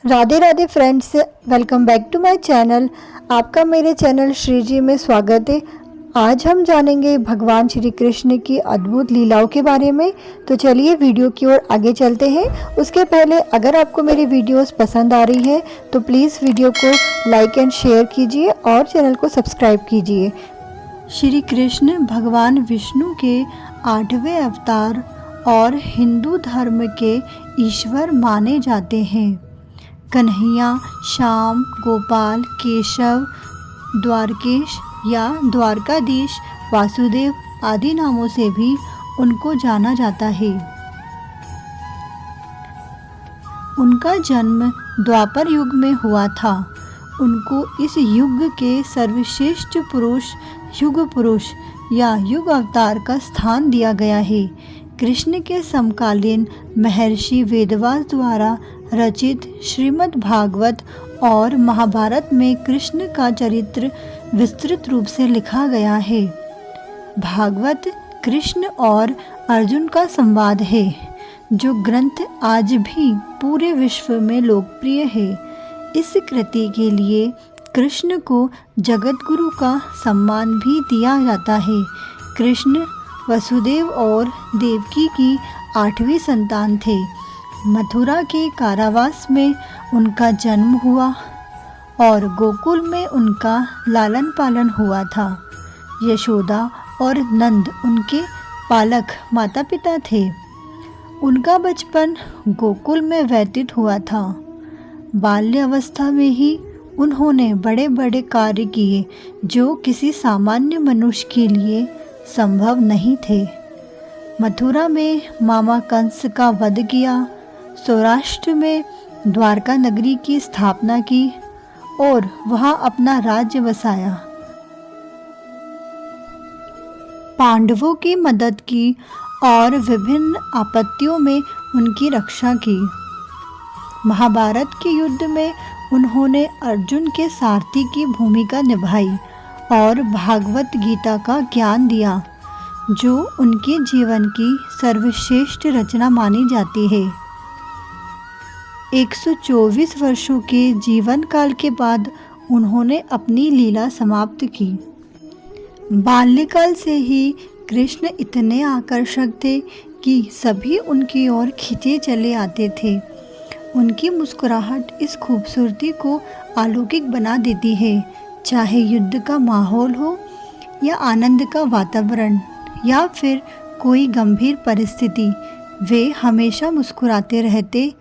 Radhe Radhe friends, welcome back to my channel. आपका मेरे channel Shri जी में स्वागत है। आज हम जानेंगे भगवान श्री कृष्ण की अद्भुत लीलाओं के बारे में। तो चलिए वीडियो की ओर आगे चलते हैं। उसके पहले अगर आपको मेरी वीडियोस पसंद आ रही है तो प्लीज़ वीडियो को लाइक एंड शेयर कीजिए और चैनल को सब्सक्राइब कीजिए। श्री कृष्ण भगवान विष्णु के 8वें अवतार और हिंदू धर्म के ईश्वर माने जाते हैं। कन्हैया, श्याम, गोपाल, केशव, द्वारकेश या द्वारकाधीश, वासुदेव आदि नामों से भी उनको जाना जाता है। उनका जन्म द्वापर युग में हुआ था। उनको इस युग के सर्वश्रेष्ठ पुरुष, युग पुरुष या युग अवतार का स्थान दिया गया है। कृष्ण के समकालीन महर्षि वेदव्यास द्वारा रचित श्रीमद् भागवत और महाभारत में कृष्ण का चरित्र विस्तृत रूप से लिखा गया है। भागवत कृष्ण और अर्जुन का संवाद है, जो ग्रंथ आज भी पूरे विश्व में लोकप्रिय है। इस कृति के लिए कृष्ण को जगत गुरु का सम्मान भी दिया जाता है। कृष्ण वसुदेव और देवकी की 8वीं संतान थे। मथुरा के कारावास में उनका जन्म हुआ और गोकुल में उनका लालन पालन हुआ था। यशोदा और नंद उनके पालक माता पिता थे। उनका बचपन गोकुल में व्यतीत हुआ था। बाल्य अवस्था में ही उन्होंने बड़े बड़े कार्य किए जो किसी सामान्य मनुष्य के लिए संभव नहीं थे। मथुरा में मामा कंस का वध किया, सौराष्ट्र में द्वारका नगरी की स्थापना की और वहां अपना राज्य बसाया। पांडवों की मदद की और विभिन्न आपत्तियों में उनकी रक्षा की। महाभारत के युद्ध में उन्होंने अर्जुन के सारथी की भूमिका निभाई और भागवत गीता का ज्ञान दिया, जो उनके जीवन की सर्वश्रेष्ठ रचना मानी जाती है। 124 वर्षों के जीवन काल के बाद उन्होंने अपनी लीला समाप्त की। बाल्यकाल से ही कृष्ण इतने आकर्षक थे कि सभी उनकी ओर खींचे चले आते थे। उनकी मुस्कुराहट इस खूबसूरती को अलौकिक बना देती है। चाहे युद्ध का माहौल हो या आनंद का वातावरण या फिर कोई गंभीर परिस्थिति, वे हमेशा मुस्कुराते रहते।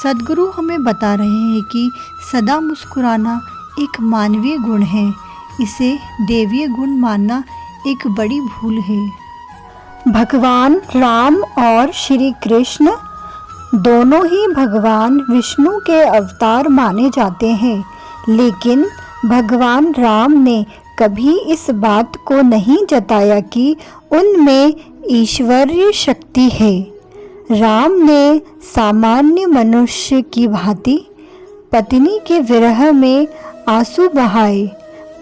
सद्गुरु हमें बता रहे हैं कि सदा मुस्कुराना एक मानवीय गुण है। इसे देवीय गुण मानना एक बड़ी भूल है। भगवान राम और श्री कृष्ण दोनों ही भगवान विष्णु के अवतार माने जाते हैं, लेकिन भगवान राम ने कभी इस बात को नहीं जताया कि उनमें ईश्वरीय शक्ति है। राम ने सामान्य मनुष्य की भांति पत्नी के विरह में आंसू बहाए,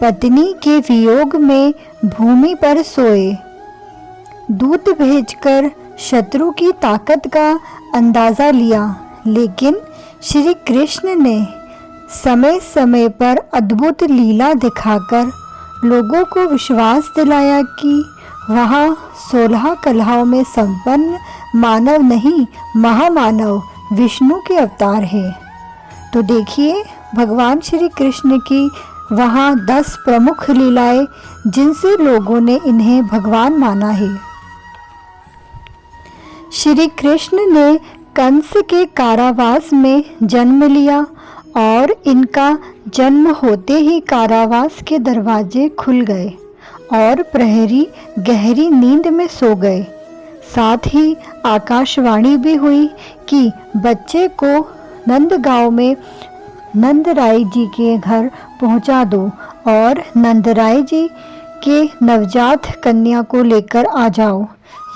पत्नी के वियोग में भूमि पर सोए, दूत भेजकर शत्रु की ताकत का अंदाज़ा लिया। लेकिन श्री कृष्ण ने समय समय पर अद्भुत लीला दिखाकर लोगों को विश्वास दिलाया कि वहाँ 16 कलाओं में संपन्न मानव नहीं, महामानव विष्णु के अवतार है। तो देखिए भगवान श्री कृष्ण की वहाँ 10 प्रमुख लीलाएं, जिनसे लोगों ने इन्हें भगवान माना है। श्री कृष्ण ने कंस के कारावास में जन्म लिया और इनका जन्म होते ही कारावास के दरवाजे खुल गए और प्रहरी गहरी नींद में सो गए। साथ ही आकाशवाणी भी हुई कि बच्चे को नंदगांव में नंदराय जी के घर पहुंचा दो और नंदराय जी के नवजात कन्या को लेकर आ जाओ।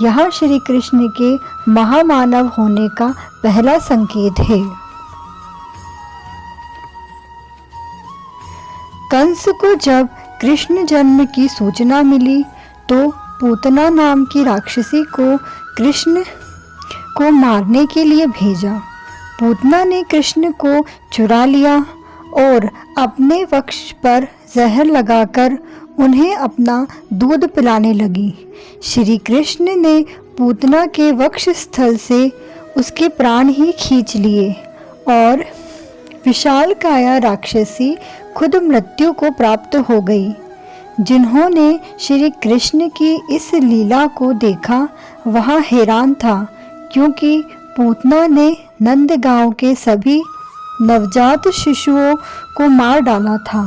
यह श्री कृष्ण के महामानव होने का पहला संकेत है। कंस को जब कृष्ण जन्म की सूचना मिली तो पूतना नाम की राक्षसी को कृष्ण को मारने के लिए भेजा। पूतना ने कृष्ण को चुरा लिया और अपने वक्ष पर जहर लगाकर उन्हें अपना दूध पिलाने लगी। श्री कृष्ण ने पूतना के वक्ष स्थल से उसके प्राण ही खींच लिए और विशाल काया राक्षसी खुद मृत्यु को प्राप्त हो गई। जिन्होंने श्री कृष्ण की इस लीला को देखा वह हैरान था, क्योंकि पूतना ने नंदगांव के सभी नवजात शिशुओं को मार डाला था।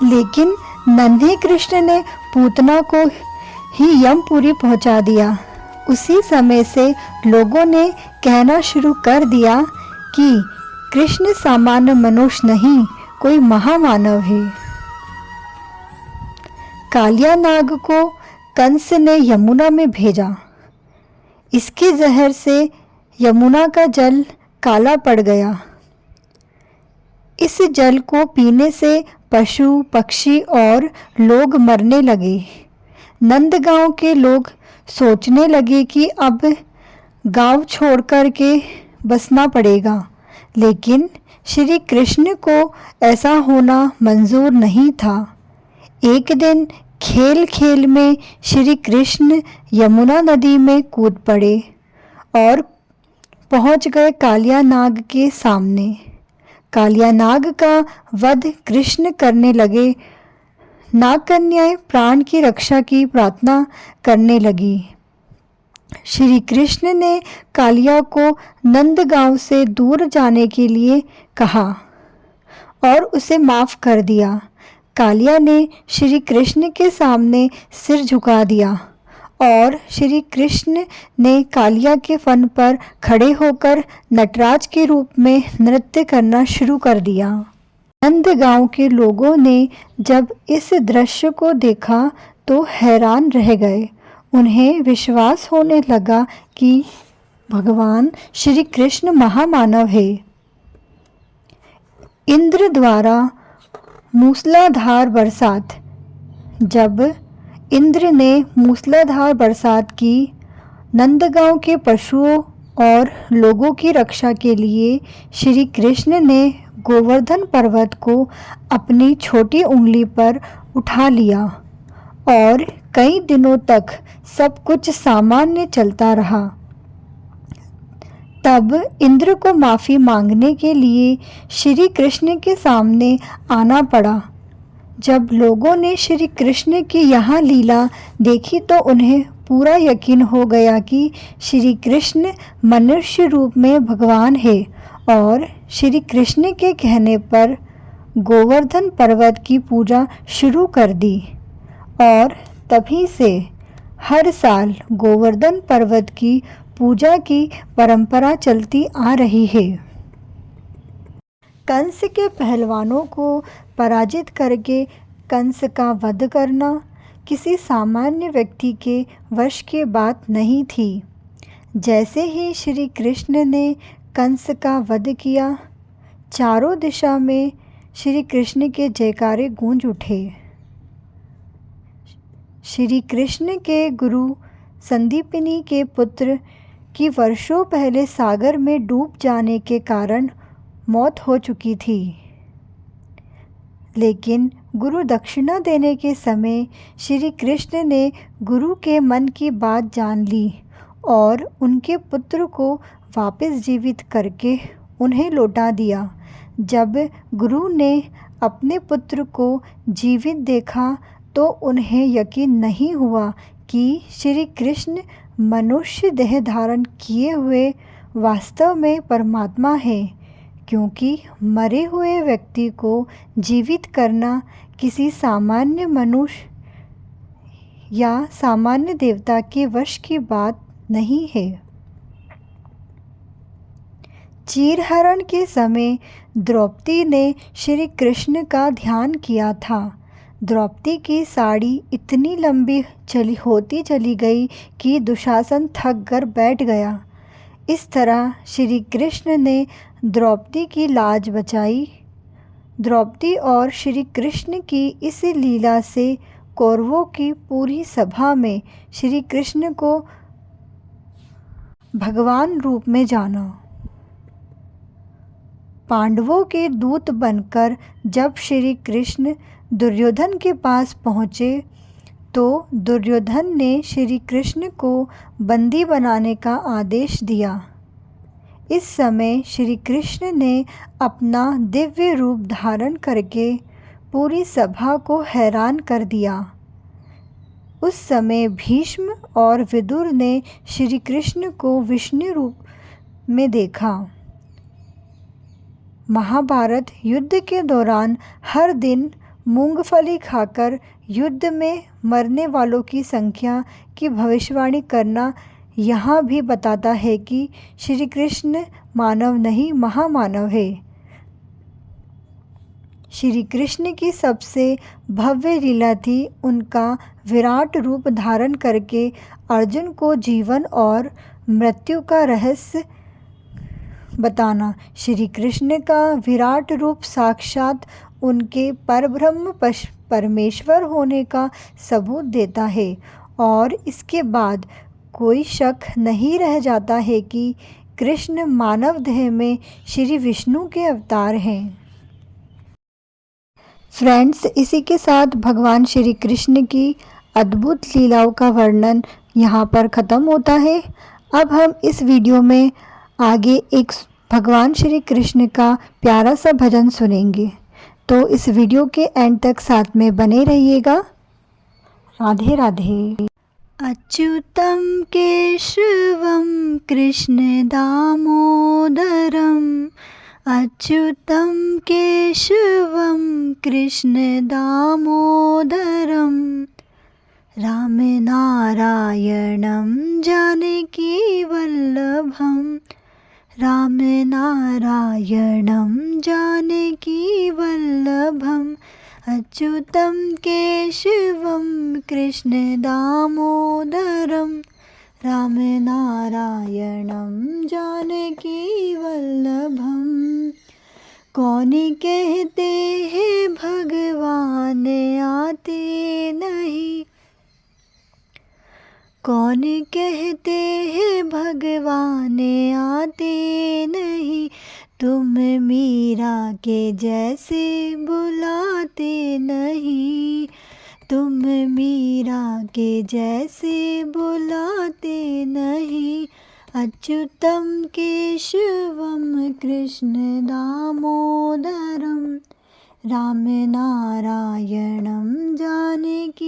लेकिन नन्हे कृष्ण ने पूतना को ही यमपुरी पहुंचा दिया। उसी समय से लोगों ने कहना शुरू कर दिया कि कृष्ण सामान्य मनुष्य नहीं, कोई महामानव है। कालिया नाग को कंस ने यमुना में भेजा। इसके जहर से यमुना का जल काला पड़ गया। इस जल को पीने से पशु पक्षी और लोग मरने लगे। नंदगांव के लोग सोचने लगे कि अब गांव छोड़कर के बसना पड़ेगा, लेकिन श्री कृष्ण को ऐसा होना मंजूर नहीं था। एक दिन खेल खेल में श्री कृष्ण यमुना नदी में कूद पड़े और पहुंच गए कालिया नाग के सामने। कालिया नाग का वध कृष्ण करने लगे। नागकन्याएं प्राण की रक्षा की प्रार्थना करने लगी। श्री कृष्ण ने कालिया को नंदगांव से दूर जाने के लिए कहा और उसे माफ कर दिया। कालिया ने श्री कृष्ण के सामने सिर झुका दिया और श्री कृष्ण ने कालिया के फन पर खड़े होकर नटराज के रूप में नृत्य करना शुरू कर दिया। नंदगांव के लोगों ने जब इस दृश्य को देखा तो हैरान रह गए। उन्हें विश्वास होने लगा कि भगवान श्री कृष्ण महामानव है। इंद्र द्वारा मूसलाधार बरसात। जब इंद्र ने मूसलाधार बरसात की, नंदगांव के पशुओं और लोगों की रक्षा के लिए श्री कृष्ण ने गोवर्धन पर्वत को अपनी छोटी उंगली पर उठा लिया और कई दिनों तक सब कुछ सामान्य चलता रहा। तब इंद्र को माफ़ी मांगने के लिए श्री कृष्ण के सामने आना पड़ा। जब लोगों ने श्री कृष्ण की यह लीला देखी तो उन्हें पूरा यकीन हो गया कि श्री कृष्ण मनुष्य रूप में भगवान है और श्री कृष्ण के कहने पर गोवर्धन पर्वत की पूजा शुरू कर दी और तभी से हर साल गोवर्धन पर्वत की पूजा की परंपरा चलती आ रही है। कंस के पहलवानों को पराजित करके कंस का वध करना किसी सामान्य व्यक्ति के वश की बात नहीं थी। जैसे ही श्री कृष्ण ने कंस का वध किया, चारों दिशा में श्री कृष्ण के जयकारे गूंज उठे। श्री कृष्ण के गुरु संदीपनी के पुत्र की वर्षों पहले सागर में डूब जाने के कारण मौत हो चुकी थी, लेकिन गुरु दक्षिणा देने के समय श्री कृष्ण ने गुरु के मन की बात जान ली और उनके पुत्र को वापस जीवित करके उन्हें लौटा दिया। जब गुरु ने अपने पुत्र को जीवित देखा तो उन्हें यकीन नहीं हुआ कि श्री कृष्ण मनुष्य देह धारण किए हुए वास्तव में परमात्मा है, क्योंकि मरे हुए व्यक्ति को जीवित करना किसी सामान्य मनुष्य या सामान्य देवता के वश की बात नहीं है। चीरहरण के समय द्रौपदी ने श्री कृष्ण का ध्यान किया था। द्रौपदी की साड़ी इतनी लंबी होती चली गई कि दुशासन थक कर बैठ गया। इस तरह श्री कृष्ण ने द्रौपदी की लाज बचाई। द्रौपदी और श्री कृष्ण की इस लीला से कौरवों की पूरी सभा में श्री कृष्ण को भगवान रूप में जाना। पांडवों के दूत बनकर जब श्री कृष्ण दुर्योधन के पास पहुँचे तो दुर्योधन ने श्री कृष्ण को बंदी बनाने का आदेश दिया। इस समय श्री कृष्ण ने अपना दिव्य रूप धारण करके पूरी सभा को हैरान कर दिया। उस समय भीष्म और विदुर ने श्री कृष्ण को विष्णु रूप में देखा। महाभारत युद्ध के दौरान हर दिन मूंगफली खाकर युद्ध में मरने वालों की संख्या की भविष्यवाणी करना यहाँ भी बताता है कि श्री कृष्ण मानव नहीं महामानव है। श्री कृष्ण की सबसे भव्य लीला थी उनका विराट रूप धारण करके अर्जुन को जीवन और मृत्यु का रहस्य बताना। श्री कृष्ण का विराट रूप साक्षात उनके परब्रह्म परमेश्वर होने का सबूत देता है और इसके बाद कोई शक नहीं रह जाता है कि कृष्ण मानव देह में श्री विष्णु के अवतार हैं। फ्रेंड्स, इसी के साथ भगवान श्री कृष्ण की अद्भुत लीलाओं का वर्णन यहाँ पर ख़त्म होता है। अब हम इस वीडियो में आगे एक भगवान श्री कृष्ण का प्यारा सा भजन सुनेंगे, तो इस वीडियो के एंड तक साथ में बने रहिएगा। राधे राधे। अच्युतं केशवं कृष्ण दामोदरम् अच्युतं केशवं कृष्ण दामोदरम् रामनारायणं जानकीवल्लभम् रामनारायणं जानकीवल्लभम् अच्युतं केशवं कृष्ण दामोदरम् रामनारायणं जानकीवल्लभम्। कौन कहते हैं भगवान आते नहीं, कौन कहते हैं भगवान आते नहीं, तुम मीरा के जैसे बुलाते नहीं, तुम मीरा के जैसे बुलाते नहीं। अच्युतं केशवं कृष्ण दामोदरम् रामनारायणं जानकीवल्लभम्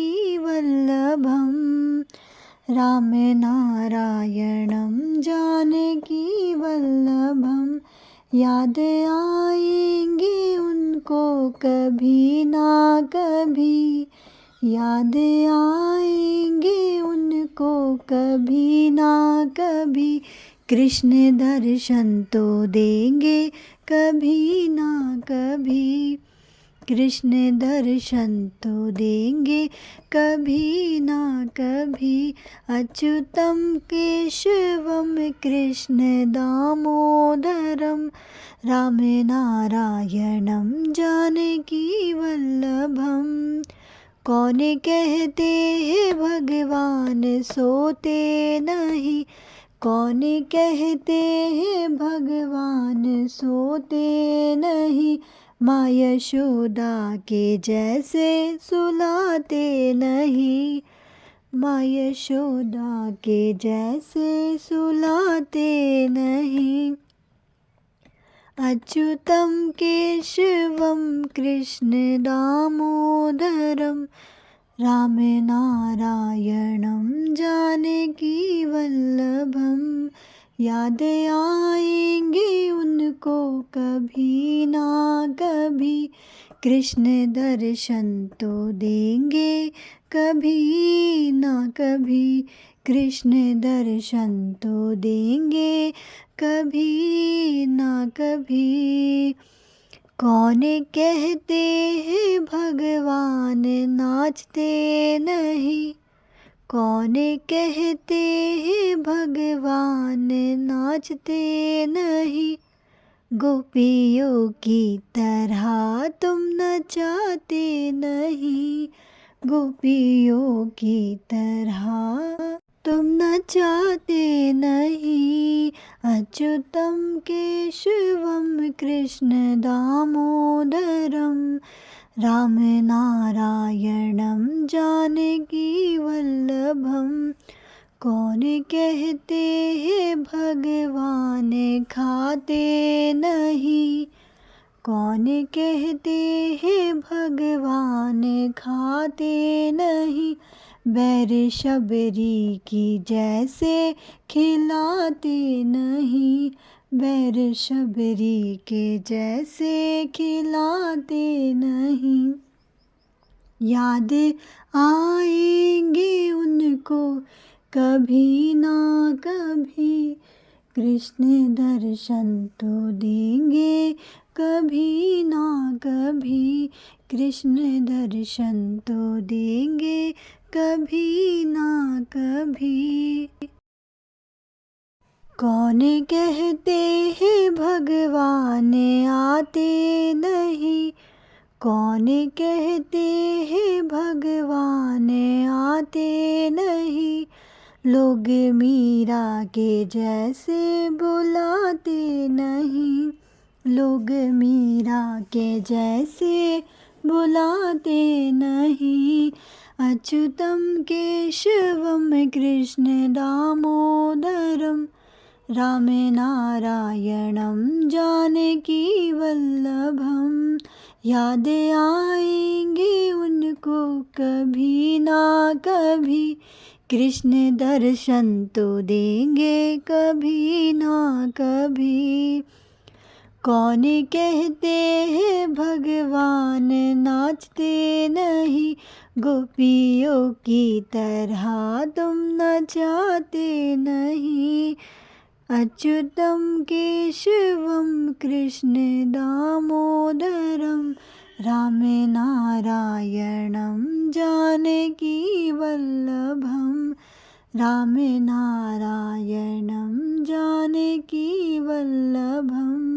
रामनारायणं जानकीवल्लभम्। याद आएंगे उनको कभी ना कभी, याद आएंगे उनको कभी ना कभी, कृष्ण दर्शन तो देंगे कभी ना कभी, कृष्ण दर्शन तो देंगे कभी ना कभी। अच्युतं केशवं कृष्ण दामोदरम् रामनारायणं जानकीवल्लभम्। कौन कहते हैं भगवान सोते नहीं, कौन कहते हैं भगवान सोते नहीं, माँ यशोदा के जैसे सुलाते नहीं, माँ यशोदा के जैसे सुलाते नहीं। अच्युतं केशवं कृष्ण दामोदरम् रामनारायणं जानकीवल्लभम्। याद आएंगे उनको कभी ना कभी, कृष्ण दर्शन तो देंगे कभी ना कभी, कृष्ण दर्शन तो देंगे कभी ना कभी। कौन कहते हैं भगवान नाचते नहीं, कौन कहते हैं भगवान नाचते नहीं, गोपियों की तरह तुम नचाते नहीं, गोपियों की तरह तुम न चाहते नहीं। अच्युतम केशवम कृष्ण दामोदरम राम नारायणम जानकी वल्लभम। कौन कहते हैं भगवान खाते नहीं। कौन कहते हैं भगवान खाते नहीं। बैर शबरी की जैसे खिलाते नहीं। बैर शबरी के जैसे खिलाते नहीं। याद आएंगे उनको कभी ना कभी। कृष्ण दर्शन तो देंगे कभी ना कभी। कृष्ण दर्शन तो देंगे कभी ना कभी। कौन कहते हैं भगवान आते नहीं। कौन कहते हैं भगवान आते नहीं। लोग मीरा के जैसे बुलाते नहीं। लोग मीरा के जैसे बुलाते नहीं। अच्युतम केशवम कृष्ण दामोदरम राम नारायणम जानकी वल्लभम। याद आएंगे उनको कभी ना कभी। कृष्ण दर्शन तो देंगे कभी ना कभी। कौन कहते हैं भगवान नाचते नहीं। गोपियों की तरह तुम नचाते नहीं। अच्युतम केशवम कृष्ण दामोदरम राम नारायणम जानकी वल्लभम। राम नारायणम जानकी वल्लभम।